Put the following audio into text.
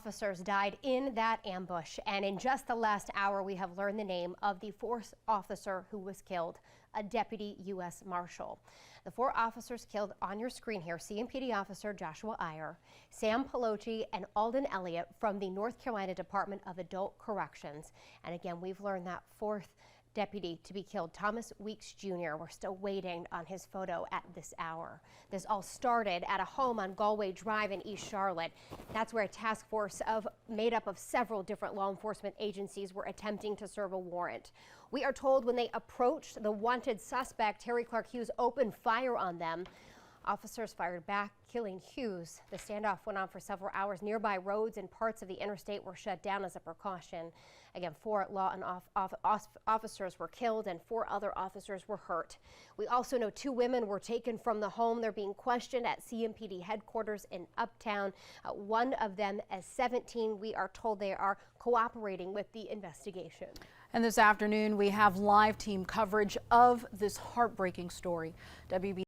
Officers died in that ambush, and in just the last hour we have learned the name of the fourth officer who was killed, a Deputy U.S. Marshal. The four officers killed on your screen here: CMPD officer Joshua Iyer, Sam Pelosi, and Alden Elliott from the North Carolina Department of Adult Corrections. And again, we've learned that fourth deputy to be killed, Thomas Weeks Jr. We're still waiting on his photo at this hour. This all started at a home on Galway Drive in East Charlotte. That's where a task force made up of several different law enforcement agencies were attempting to serve a warrant. We are told when they approached the wanted suspect, Terry Clark Hughes, opened fire on them. Officers fired back, killing Hughes. The standoff went on for several hours. Nearby roads and parts of the interstate were shut down as a precaution. Again, 4 law and officers were killed and 4 other officers were hurt. We also know 2 women were taken from the home. They're being questioned at CMPD headquarters in Uptown. One of them is 17. We are told they are cooperating with the investigation. And this afternoon, we have live team coverage of this heartbreaking story. WB